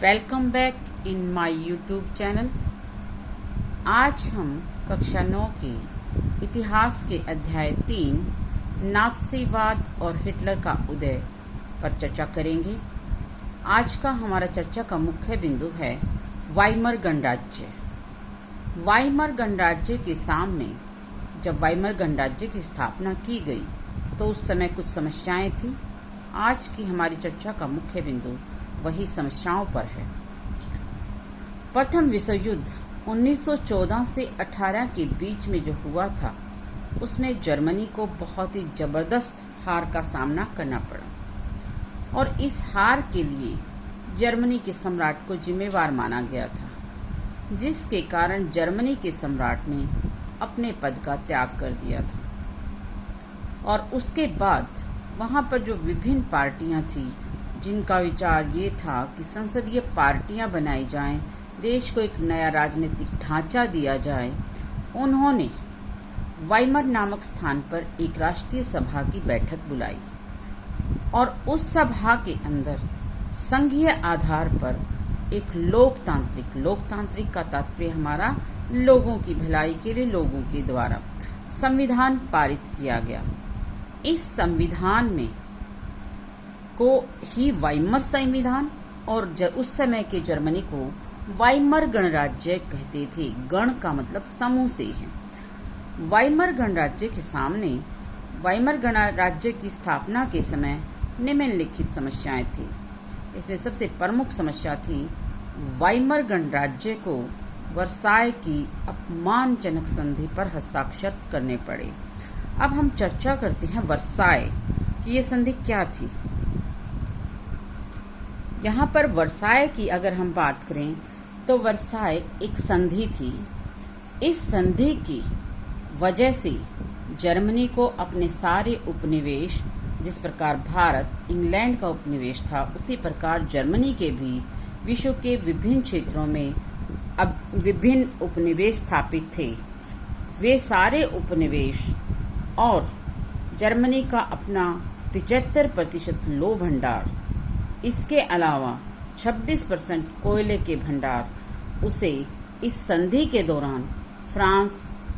Welcome back in my YouTube channel. आज हम कक्षा 9 के इतिहास के अध्याय 3 नात्सीवाद और हिटलर का उदय पर चर्चा करेंगे। आज का हमारा चर्चा का मुख्य बिंदु है वाइमर गणराज्य। वाइमर गणराज्य के सामने जब वाइमर गणराज्य की स्थापना की गई तो उस समय कुछ समस्याएं थी। आज की हमारी चर्चा का मुख्य बिंदु वही समस्याओं पर है। प्रथम विश्व युद्ध 1914 से 18 के बीच में जो हुआ था उसमें जर्मनी को बहुत ही जबरदस्त हार का सामना करना पड़ा और इस हार के लिए जर्मनी के सम्राट को जिम्मेवार माना गया था, जिसके कारण जर्मनी के सम्राट ने अपने पद का त्याग कर दिया था। और उसके बाद वहाँ पर जो विभिन्न पार्टियां थी जिनका विचार ये था कि संसदीय पार्टियां बनाई जाएं, देश को एक नया राजनीतिक ढांचा दिया जाए, उन्होंने वाइमर नामक स्थान पर एक राष्ट्रीय सभा की बैठक बुलाई और उस सभा के अंदर संघीय आधार पर एक लोकतांत्रिक का तात्पर्य हमारा लोगों की भलाई के लिए लोगों के द्वारा संविधान पारित किया गया। इस संविधान में को ही वाइमर संविधान और उस समय के जर्मनी को वाइमर गणराज्य कहते थे। गण का मतलब समूह से है। वाइमर गणराज्य के सामने वाइमर गणराज्य की स्थापना के समय निम्नलिखित समस्याएं थी। इसमें सबसे प्रमुख समस्या थी वाइमर गणराज्य को वर्साय की अपमानजनक संधि पर हस्ताक्षर करने पड़े। अब हम चर्चा करते हैं वर्साय की ये संधि क्या थी। यहाँ पर वर्साय की अगर हम बात करें तो वर्साय एक संधि थी। इस संधि की वजह से जर्मनी को अपने सारे उपनिवेश, जिस प्रकार भारत इंग्लैंड का उपनिवेश था, उसी प्रकार जर्मनी के भी विश्व के विभिन्न क्षेत्रों में अब विभिन्न उपनिवेश स्थापित थे। वे सारे उपनिवेश और जर्मनी का अपना 75% लौह भंडार, इसके अलावा 26% कोयले के भंडार उसे इस संधि के दौरान फ्रांस,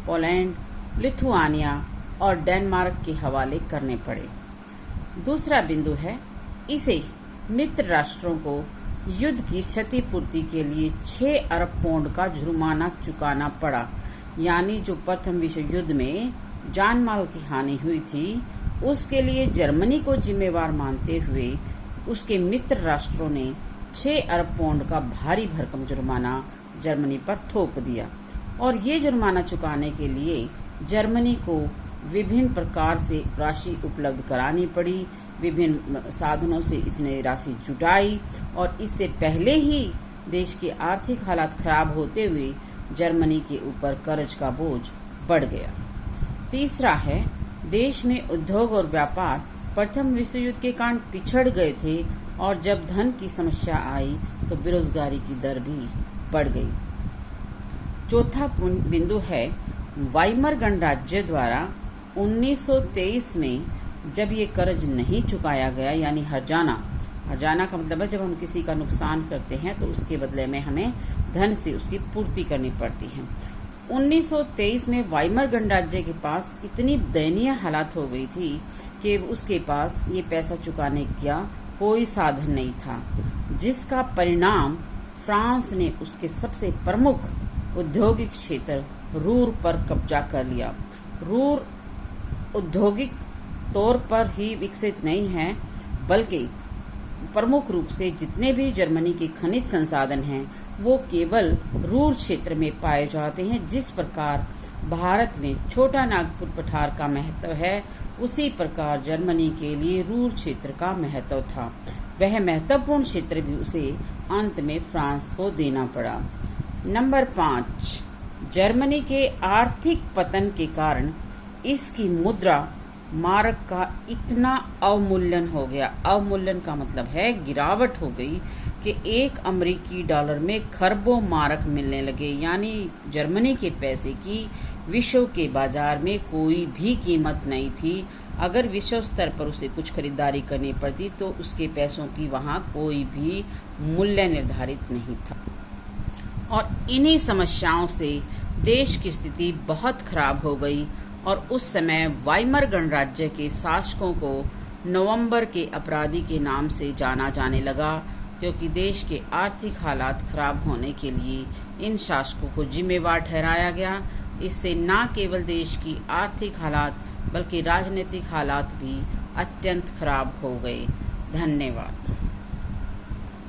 पोलैंड, लिथुआनिया और डेनमार्क के हवाले करने पड़े। दूसरा बिंदु है, इसे मित्र राष्ट्रों को युद्ध की क्षतिपूर्ति के लिए 6 अरब पौंड का जुर्माना चुकाना पड़ा। यानी जो प्रथम विश्व युद्ध में जान माल की हानि हुई थी उसके लिए जर्मनी को जिम्मेवार मानते हुए उसके मित्र राष्ट्रों ने 6 अरब पौंड का भारी भरकम जुर्माना जर्मनी पर थोप दिया। और ये जुर्माना चुकाने के लिए जर्मनी को विभिन्न प्रकार से राशि उपलब्ध करानी पड़ी। विभिन्न साधनों से इसने राशि जुटाई और इससे पहले ही देश के आर्थिक हालात खराब होते हुए जर्मनी के ऊपर कर्ज का बोझ बढ़ गया। तीसरा है, देश में उद्योग और व्यापार प्रथम विश्व युद्ध के कारण पिछड़ गए थे और जब धन की समस्या आई तो बेरोजगारी की दर भी बढ़ गई। चौथा बिंदु है, वाइमर गणराज्य द्वारा 1923 में जब ये कर्ज नहीं चुकाया गया, यानी हर्जाना का मतलब है जब हम किसी का नुकसान करते हैं तो उसके बदले में हमें धन से उसकी पूर्ति करनी पड़ती है। 1923 में वाइमर गणराज्य के पास इतनी दयनीय हालात हो गई थी कि उसके पास ये पैसा चुकाने का कोई साधन नहीं था, जिसका परिणाम फ्रांस ने उसके सबसे प्रमुख औद्योगिक क्षेत्र रूर पर कब्जा कर लिया। रूर औद्योगिक तौर पर ही विकसित नहीं है, बल्कि प्रमुख रूप से जितने भी जर्मनी के खनिज संसाधन हैं वो केवल रूर क्षेत्र में पाए जाते हैं। जिस प्रकार भारत में छोटा नागपुर पठार का महत्व है, उसी प्रकार जर्मनी के लिए रूर क्षेत्र का महत्व था। वह महत्वपूर्ण क्षेत्र भी उसे अंत में फ्रांस को देना पड़ा। नंबर 5, जर्मनी के आर्थिक पतन के कारण इसकी मुद्रा मार्क का इतना अवमूल्यन हो गया। अवमूल्यन का मतलब है गिरावट हो गई कि 1 अमेरिकी डॉलर में खरबों मार्क मिलने लगे। यानी जर्मनी के पैसे की विश्व के बाजार में कोई भी कीमत नहीं थी अगर विश्व स्तर पर उसे कुछ खरीदारी करनी पड़ती तो उसके पैसों की वहाँ कोई भी मूल्य निर्धारित नहीं था। और इन्हीं समस्याओं से देश की स्थिति बहुत खराब हो गई और उस समय वाइमर गणराज्य के शासकों को नवंबर के अपराधी के नाम से जाना जाने लगा, क्योंकि देश के आर्थिक हालात खराब होने के लिए इन शासकों को जिम्मेवार ठहराया गया। इससे न केवल देश की आर्थिक हालात बल्कि राजनीतिक हालात भी अत्यंत खराब हो गए। धन्यवाद।